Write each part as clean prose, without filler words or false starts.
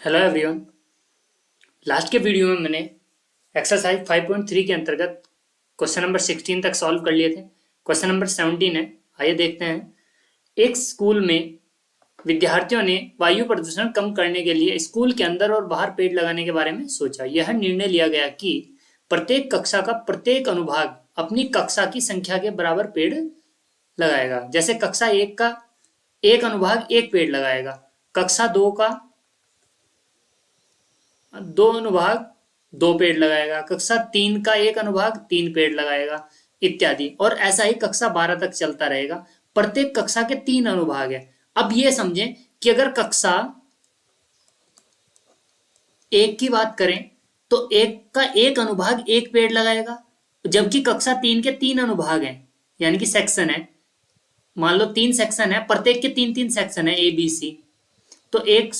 Hello everyone. Last के video में मैंने एक्सरसाइज 5.3 के अंतर्गत क्वेश्चन नंबर 16 तक सॉल्व कर लिए थे। क्वेश्चन नंबर 17 है, आइए देखते हैं। एक स्कूल में विद्यार्थियों ने वायु प्रदूषण कम करने के लिए स्कूल के अंदर और बाहर पेड़ लगाने के बारे में सोचा। यह निर्णय लिया गया कि प्रत्येक कक्षा का प्रत्येक अनुभाग अपनी कक्षा की संख्या के बराबर पेड़ लगाएगा। जैसे कक्षा 1 का एक अनुभाग एक पेड़ लगाएगा, कक्षा 2 का दो अनुभाग दो पेड़ लगाएगा, कक्षा 3 का एक अनुभाग 3 पेड़ लगाएगा इत्यादि। और ऐसा ही कक्षा 12 तक चलता रहेगा। प्रत्येक कक्षा के 3 अनुभाग है। अब ये समझें कि अगर कक्षा 1 की बात करें तो एक का एक अनुभाग एक पेड़ लगाएगा, जबकि कक्षा 3 के 3 अनुभाग हैं, यानी कि सेक्शन है। मान लो 3 सेक्शन है, प्रत्येक के 3-3 सेक्शन है, ए बी सी। तो एक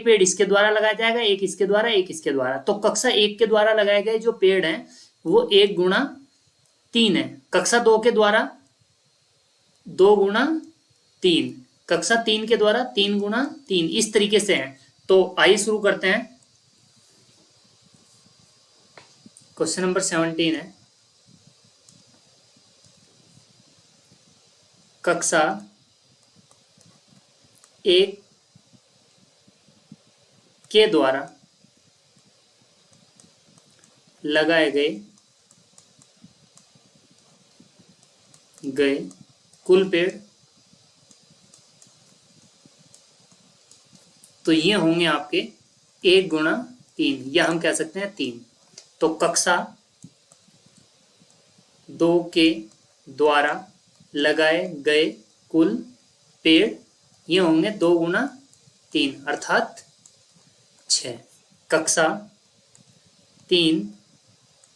पेड़ इसके द्वारा लगाया जाएगा, एक इसके द्वारा, एक इसके द्वारा। तो कक्षा 1 के द्वारा लगाए गए जो पेड़ हैं वो 1 गुणा 3 है। कक्षा 2 के द्वारा 2 गुणा 3, कक्षा 3 के द्वारा 3 गुणा 3, इस तरीके से है। तो आइए शुरू करते हैं। क्वेश्चन नंबर 17 है, कक्षा 1 के द्वारा लगाए गए कुल पेड़ तो ये होंगे आपके 1 गुणा 3, या हम कह सकते हैं 3। तो कक्षा 2 के द्वारा लगाए गए कुल पेड़ ये होंगे 2 गुणा 3 अर्थात 6। कक्षा 3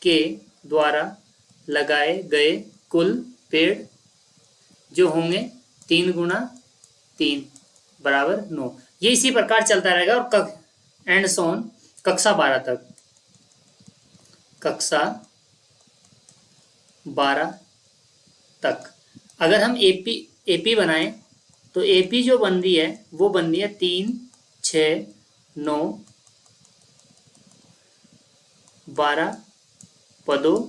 के द्वारा लगाए गए कुल पेड़ जो होंगे 3 गुणा 3 बराबर 9। ये इसी प्रकार चलता रहेगा और एंड सोन कक्षा 12 तक। कक्षा 12 तक अगर हम एपी बनाएं तो एपी जो बन रही है वो बन रही है 3, 6, 9, 12 पदों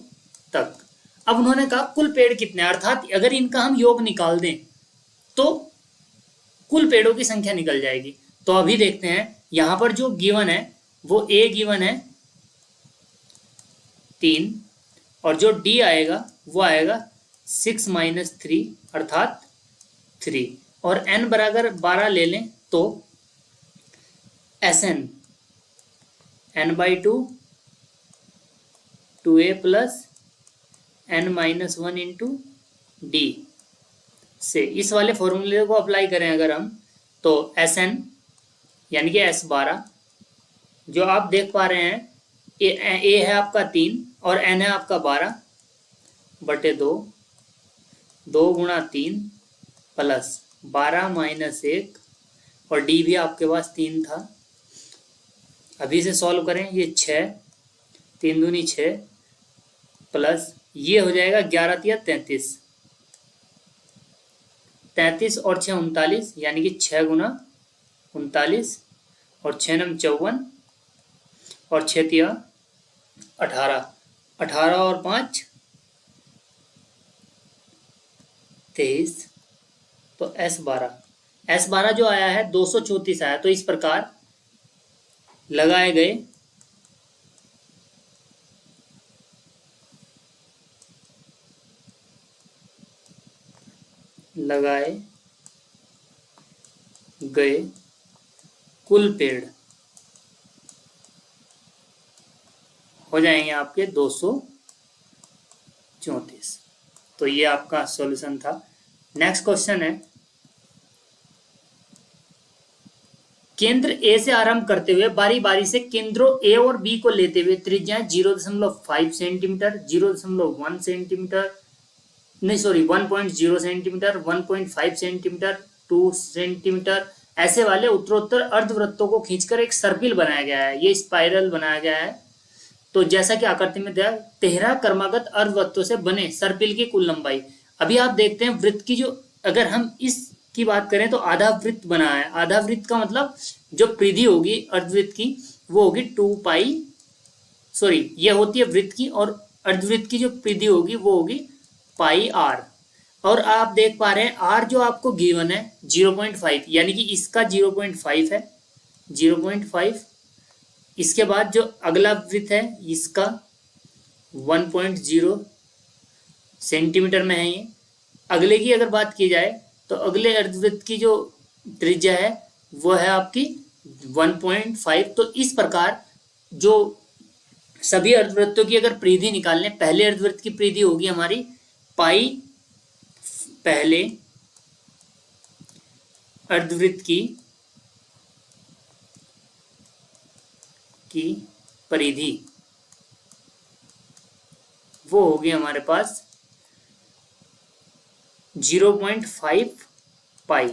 तक। अब उन्होंने कहा कुल पेड़ कितने, अर्थात अगर इनका हम योग निकाल दें तो कुल पेड़ों की संख्या निकल जाएगी। तो अभी देखते हैं, यहां पर जो गिवन है वो ए गिवन है 3, और जो डी आएगा वो आएगा 6 - 3 अर्थात 3, और n बराबर 12 ले लें तो Sn n/2 2a plus n-1 into D से इस वाले फॉर्मूले को अप्लाई करें अगर हम, तो Sn यानी कि S12 जो आप देख पा रहे हैं ए है आपका 3 और n है आपका 12 बटे 2, 2 गुणा 3 प्लस 12 माइनस 1, और डी भी आपके पास 3 था। अभी से सॉल्व करें, ये 6, 3 दूनी 6 प्लस ये हो जाएगा 11 या 33, 33 और 6 39, यानी कि 6 गुना 39 और 6 नम 54 और 6 तिया 18, 18 और 5 23। तो S12 जो आया है 234 आया। तो इस प्रकार लगाए गए कुल पेड़ हो जाएंगे आपके 234। तो ये आपका सॉल्यूशन था। नेक्स्ट क्वेश्चन है, केंद्र ए से आरंभ करते हुए बारी बारी से केंद्रों ए और बी को लेते हुए त्रिज्या 0.5 सेंटीमीटर, 0.1 सेंटीमीटर, नहीं सॉरी 1.0 सेंटीमीटर, 1.5 सेंटीमीटर, 2 सेंटीमीटर, ऐसे वाले उत्तरोत्तर अर्धवृत्तों को खींचकर एक सर्किल बनाया गया है। ये स्पाइरल बनाया गया है। तो जैसा कि आकृति में दिया 13 क्रमागत अर्धवृत्तों से बने सर्पिल की कुल लंबाई। अभी आप देखते हैं वृत्त की जो, अगर हम इस की बात करें तो आधा वृत्त बना है। आधा वृत्त का मतलब जो परिधि होगी अर्धवृत्त की वो होगी 2 पाई, सॉरी ये होती है वृत्त की, और अर्धवृत्त की जो परिधि होगी वो होगी पाई आर। और आप देख पा रहे हैं आर जो आपको गिवन है 0.5, यानी कि इसका 0.5 है, 0.5। इसके बाद जो अगला वृत्त है इसका 1.0 सेंटीमीटर में है ये। अगले की अगर बात की जाए तो अगले अर्धवृत्त की जो त्रिज्या है वो है आपकी 1.5। तो इस प्रकार जो सभी अर्धवृत्तों की अगर परिधि निकालने, पहले अर्धवृत्त की परिधि होगी हमारी पाई पहले अर्धवृत्त की परिधि, वो होगी हमारे पास 0.5 पाई।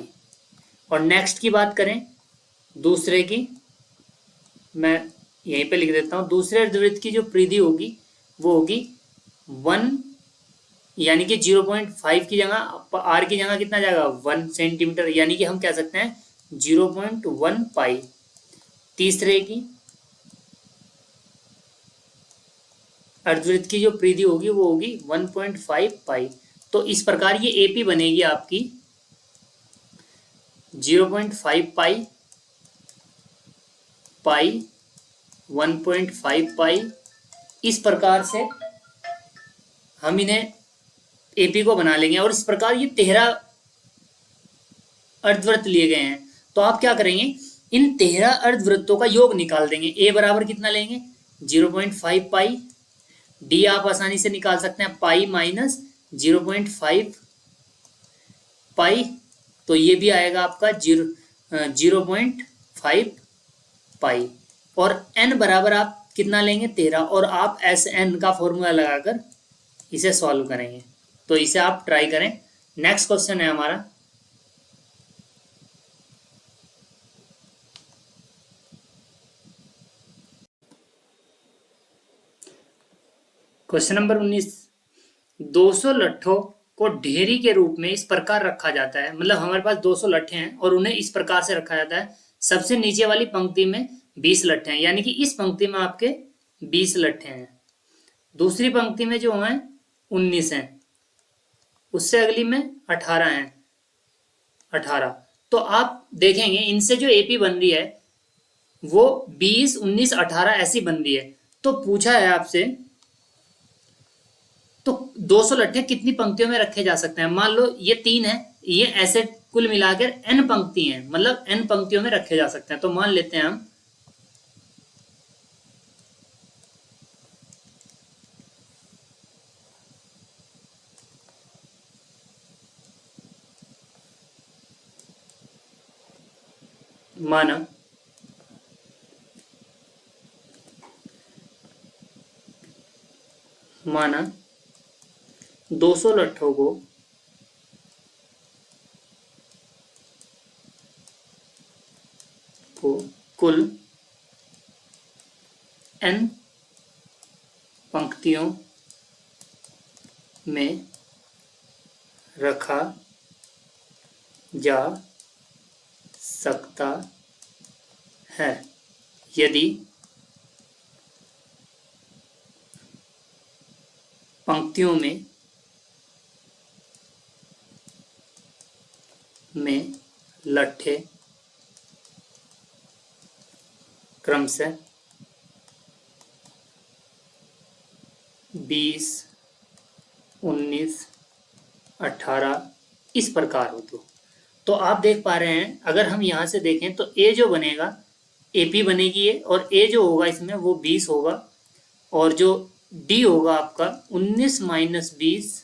और नेक्स्ट की बात करें दूसरे की, मैं यहीं पे लिख देता हूं, दूसरे अर्धवृत्त की जो परिधि होगी वो होगी 1, यानी कि 0.5 की जगह आर की जगह कितना जाएगा 1 सेंटीमीटर, यानी कि हम कह सकते हैं 0.1 पाई। तीसरे की अर्धवृत्त की जो परिधि होगी वो होगी 1.5 पाई। तो इस प्रकार ये एपी बनेगी आपकी 0.5 पाई, पाई 1.5 पाई। इस प्रकार से हम इन्हें एपी को बना लेंगे। और इस प्रकार ये 13 अर्धवृत्त लिए गए हैं। तो आप क्या करेंगे, इन 13 अर्धवृत्तों का योग निकाल देंगे। ए बराबर कितना लेंगे 0.5 पाई, डी आप आसानी से निकाल सकते हैं पाई माइनस 0.5 पाई, तो ये भी आएगा आपका 0.5 पाई। और n बराबर आप कितना लेंगे 13, और आप एस एन का फॉर्मूला लगाकर इसे सॉल्व करेंगे। तो इसे आप ट्राई करें। नेक्स्ट क्वेश्चन है हमारा क्वेश्चन नंबर 19। 200 लट्ठों को ढेरी के रूप में इस प्रकार रखा जाता है, मतलब हमारे पास 200 लट्ठे हैं और उन्हें इस प्रकार से रखा जाता है। सबसे नीचे वाली पंक्ति में 20 लट्ठे हैं, यानी कि इस पंक्ति में आपके 20 लट्ठे हैं। दूसरी पंक्ति में जो हैं 19 हैं, उससे अगली में 18 हैं, 18। तो आप देखेंगे इनसे जो एपी बन रही है वो 20, 19, 18 ऐसी बन रही है। तो पूछा है आपसे तो 200 लट्ठे कितनी पंक्तियों में रखे जा सकते हैं। मान लो ये 3 है, ये ऐसे कुल मिलाकर n पंक्ति हैं, मतलब n पंक्तियों में रखे जा सकते हैं। तो मान लेते हैं हम माना 200 लट्ठों को कुल n पंक्तियों में रखा जा सकता है। यदि पंक्तियों में लट्ठे क्रमशः 20, 19, 18 इस प्रकार हो। तो आप देख पा रहे हैं, अगर हम यहाँ से देखें तो ए जो बनेगा एपी बनेगी ये, और ए जो होगा इसमें वो 20 होगा, और जो डी होगा आपका 19 माइनस 20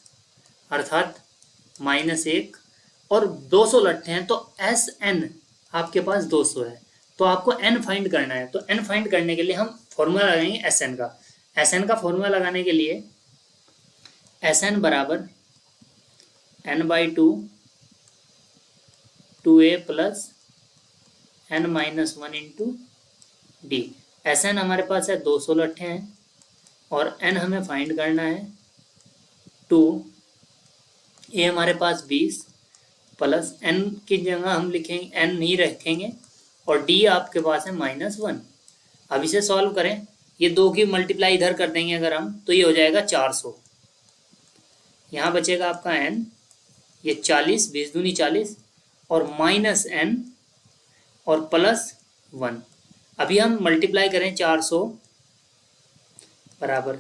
अर्थात -1, और 200 लट्ठे हैं तो एस एन आपके पास 200 है। तो आपको एन फाइंड करना है। तो एन फाइंड करने के लिए हम फॉर्मूला लगाएंगे एस एन का। एस एन का फॉर्मूला लगाने के लिए एस एन बराबर n/2 2a plus n-1 into D. S N हमारे पास है 200 लट्ठे हैं और n हमें फाइंड करना है 2, ए हमारे पास 20, प्लस n की जगह हम लिखेंगे, n नहीं रखेंगे, और d आपके पास है -1। अब इसे सॉल्व करें, ये 2 की मल्टीप्लाई इधर कर देंगे अगर हम, तो ये हो जाएगा 400। यहाँ बचेगा आपका n, ये 40, 20 दूनी 40, और -n और +1। अभी हम मल्टीप्लाई करें 400 बराबर,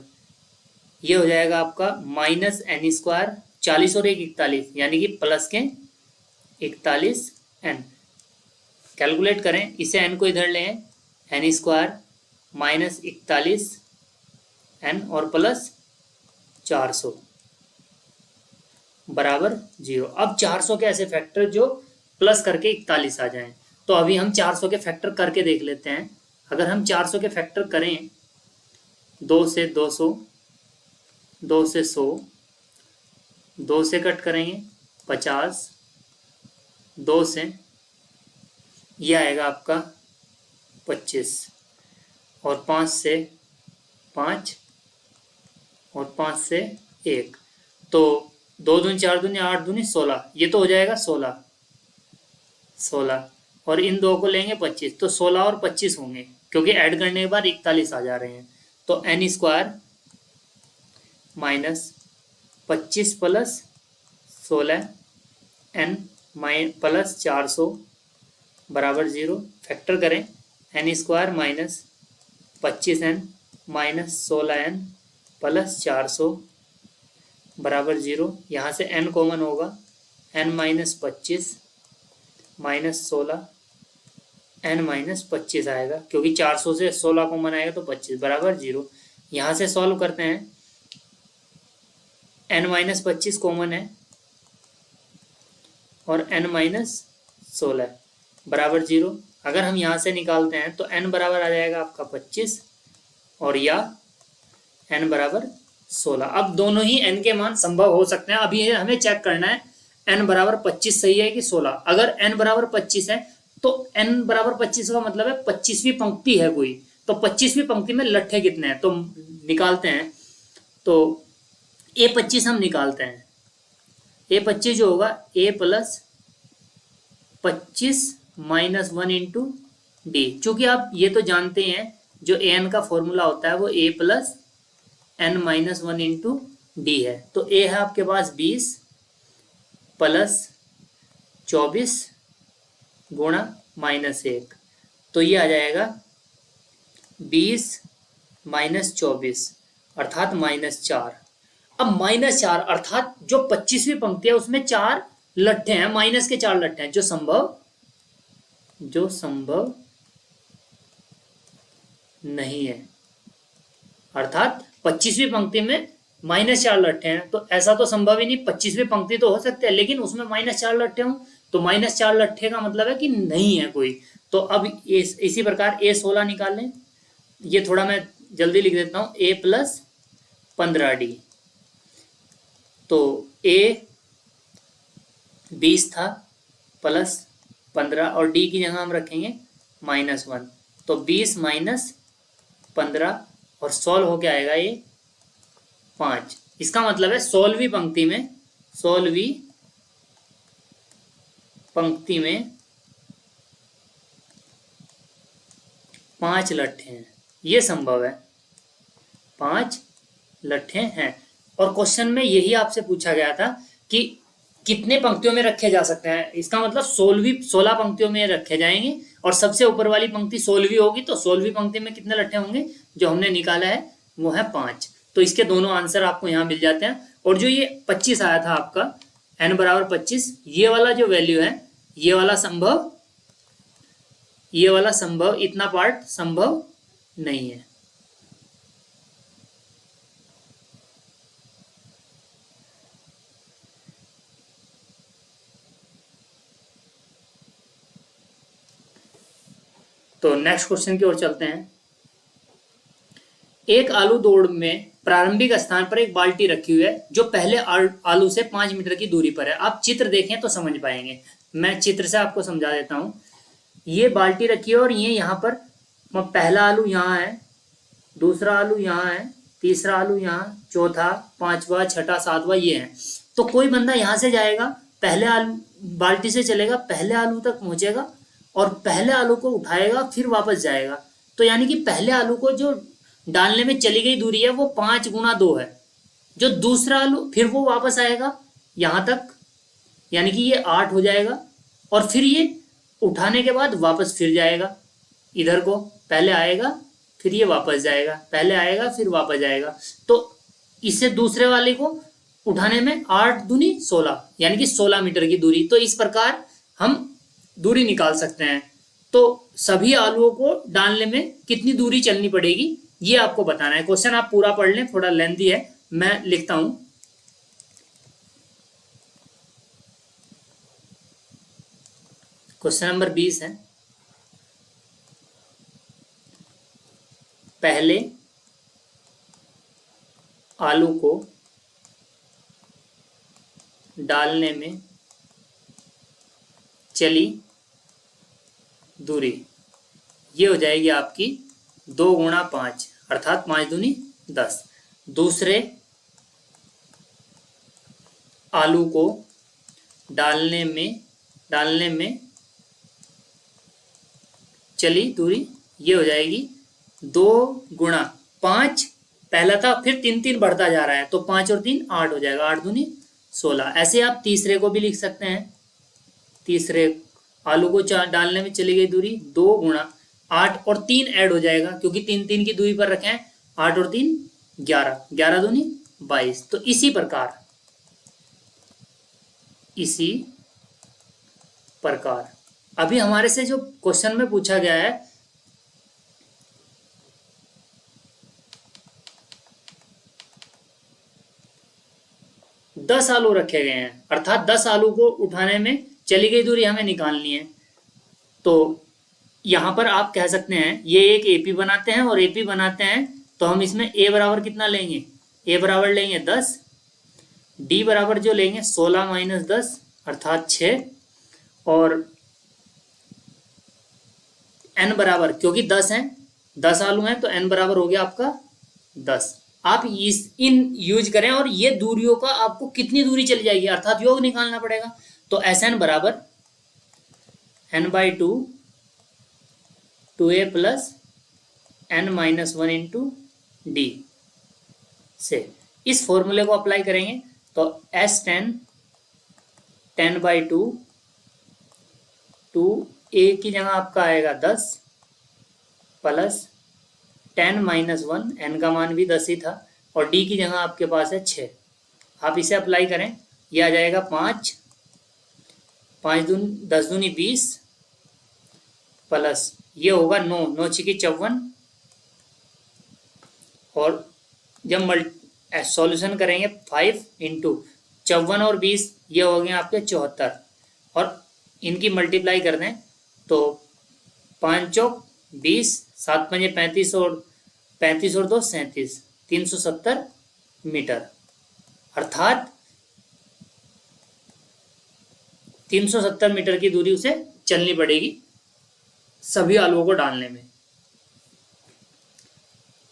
ये हो जाएगा आपका -n², 40 और 1 41, यानी कि प्लस के 41n। कैलकुलेट करें, इसे n को इधर लें, n² -41n और +400 बराबर 0। अब 400 के ऐसे फैक्टर जो प्लस करके 41 आ जाएं, तो अभी हम 400 के फैक्टर करके देख लेते हैं। अगर हम 400 के फैक्टर करें, 2 से 200, 2 से 100, 2 से कट करेंगे 50, 2 से ये आएगा आपका 25, और 5 से 5, और 5 से 1, तो 2 दूनी 4 दूनी 8 दूनी 16, ये तो हो जाएगा 16, और इन दो को लेंगे 25, तो 16 और 25 होंगे, क्योंकि ऐड करने के बाद 41 आ जा रहे हैं। तो n² -25 + 16 n +400 बराबर 0। फैक्टर करें, n² -25n -16n +400 बराबर 0। यहाँ से n कॉमन होगा, n -25 -16 n -25 आएगा, क्योंकि 400 से 16 कॉमन आएगा तो 25 बराबर 0। यहाँ से सॉल्व करते हैं, n -25 कॉमन है और n -16 बराबर 0। अगर हम यहाँ से निकालते हैं तो n बराबर आ जाएगा आपका 25, और या n बराबर 16। अब दोनों ही n के मान संभव हो सकते हैं। अभी हमें चेक करना है n बराबर 25 सही है कि 16। अगर n बराबर 25 है तो n बराबर 25 का मतलब है 25वीं पंक्ति है कोई, तो 25वीं पंक्ति में लट्ठे कितने हैं तो निकालते हैं। तो a25 हम निकालते हैं, a25 जो होगा a + 25 - 1 × d। चूंकि आप ये तो जानते हैं जो an का फॉर्मूला होता है वो a + n - 1 × d है। तो a है आपके पास 20 + 24 गुणा -1, तो ये आ जाएगा 20 - 24 अर्थात -4। अब -4 अर्थात जो 25वीं पंक्ति है उसमें 4 लट्ठे हैं, माइनस के 4 लट्ठे हैं, जो संभव नहीं है। अर्थात 25वीं पंक्ति में -4 लट्ठे हैं, तो ऐसा तो संभव ही नहीं। 25वीं पंक्ति तो हो सकते हैं, लेकिन उसमें -4 लट्ठे हों, तो -4 लट्ठे का मतलब है कि नहीं है कोई। तो अब इसी प्रकार a16 निकाल लें। ये थोड़ा मैं जल्दी लिख देता हूं, a + 15d। तो a 20 था + 15, और d की जगह हम रखेंगे -1, तो 20 - 15, और 16 हो के आएगा ये 5। इसका मतलब है 16वीं पंक्ति में 5 लट्ठे हैं, ये संभव है, 5 लट्ठे हैं। और क्वेश्चन में यही आपसे पूछा गया था कि कितने पंक्तियों में रखे जा सकते हैं। इसका मतलब 16 पंक्तियों में रखे जाएंगे, और सबसे ऊपर वाली पंक्ति 16वीं होगी, तो 16वीं पंक्ति में कितने लट्ठे होंगे, जो हमने निकाला है वो है 5। तो इसके दोनों आंसर आपको यहाँ मिल जाते हैं। और जो ये 25 आया था आपका n बराबर 25, ये वाला जो वैल्यू है, ये वाला संभव, इतना पार्ट संभव नहीं है। तो नेक्स्ट क्वेश्चन की ओर चलते हैं। एक आलू दौड़ में प्रारंभिक स्थान पर एक बाल्टी रखी हुई है जो पहले आलू से 5 मीटर की दूरी पर है। आप चित्र देखें तो समझ पाएंगे, मैं चित्र से आपको समझा देता हूं। ये बाल्टी रखी है और ये यहाँ पर पहला आलू यहाँ है, दूसरा आलू यहाँ है, तीसरा आलू यहाँ, चौथा, पांचवा, छठा, सातवां ये है। तो कोई बंदा यहाँ से जाएगा, पहले आलू बाल्टी से चलेगा, पहले आलू तक पहुंचेगा और पहले आलू को उठाएगा, फिर वापस जाएगा। तो यानी कि पहले आलू को जो डालने में चली गई दूरी है वो 5 × 2 है। जो दूसरा आलू फिर वो वापस आएगा यहाँ तक, यानी कि ये 8 हो जाएगा, और फिर ये उठाने के बाद वापस फिर जाएगा इधर को, पहले आएगा फिर ये वापस जाएगा, पहले आएगा फिर वापस जाएगा। तो इससे दूसरे वाले को उठाने में 8 दूनी 16, यानी कि 16 मीटर की दूरी। तो इस प्रकार हम दूरी निकाल सकते हैं। तो सभी आलुओं को डालने में कितनी दूरी चलनी पड़ेगी ये आपको बताना है। क्वेश्चन आप पूरा पढ़ लें, थोड़ा लेंथी है, मैं लिखता हूं। क्वेश्चन नंबर 20 है, पहले आलू को डालने में चली दूरी ये हो जाएगी आपकी 2 × 5 अर्थात 5 दूनी 10। दूसरे आलू को डालने में चली दूरी ये हो जाएगी 2 × 5, पहला था, फिर 3 3 बढ़ता जा रहा है, तो 5 और 3 8 हो जाएगा, 8 दूनी 16। ऐसे आप तीसरे को भी लिख सकते हैं। तीसरे आलू को डालने में चली गई दूरी 2 × 8 और 3 ऐड हो जाएगा, क्योंकि 3 3 की दूरी पर रखे हैं, 8 और 3 11, 11 दूनी 22। तो इसी प्रकार अभी हमारे से जो क्वेश्चन में पूछा गया है, दस आलू रखे गए हैं, अर्थात 10 आलू को उठाने में चली गई दूरी हमें निकालनी है। तो यहां पर आप कह सकते हैं ये एक एपी बनाते हैं, और एपी बनाते हैं तो हम इसमें ए बराबर कितना लेंगे, ए बराबर लेंगे 10, डी बराबर जो लेंगे 16 - 10 अर्थात 6, और एन बराबर, क्योंकि 10 हैं, 10 आलू हैं, तो एन बराबर हो गया आपका 10। आप इन यूज करें, और ये दूरियों का आपको कितनी दूरी चली जाएगी अर्थात योग निकालना पड़ेगा। तो एस एन बराबर n/2 2a + n-1 × d से इस फॉर्मूले को अप्लाई करेंगे तो S10 10/2 2a की जगह आपका आएगा 10 प्लस 10 - 1, n का मान भी 10 ही था, और d की जगह आपके पास है 6। आप इसे अप्लाई करें, यह आ जाएगा 5 5 दूनी 10 दूनी 20 प्लस ये होगा 9 9 छिकी 54, और जब सॉल्यूशन करेंगे 5 × 54 और 20 ये हो गए आपके 74, और इनकी मल्टीप्लाई कर दें तो 5 चौक 20 7 पंजे 35 और 2 37 370 मीटर, अर्थात 370 मीटर की दूरी उसे चलनी पड़ेगी सभी आलुओं को डालने में।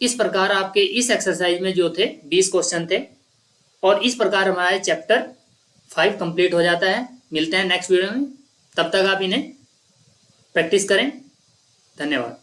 इस प्रकार आपके इस एक्सरसाइज में जो थे 20 क्वेश्चन थे, और इस प्रकार हमारा चैप्टर 5 कंप्लीट हो जाता है। मिलते हैं नेक्स्ट वीडियो में, तब तक आप इन्हें प्रैक्टिस करें। धन्यवाद।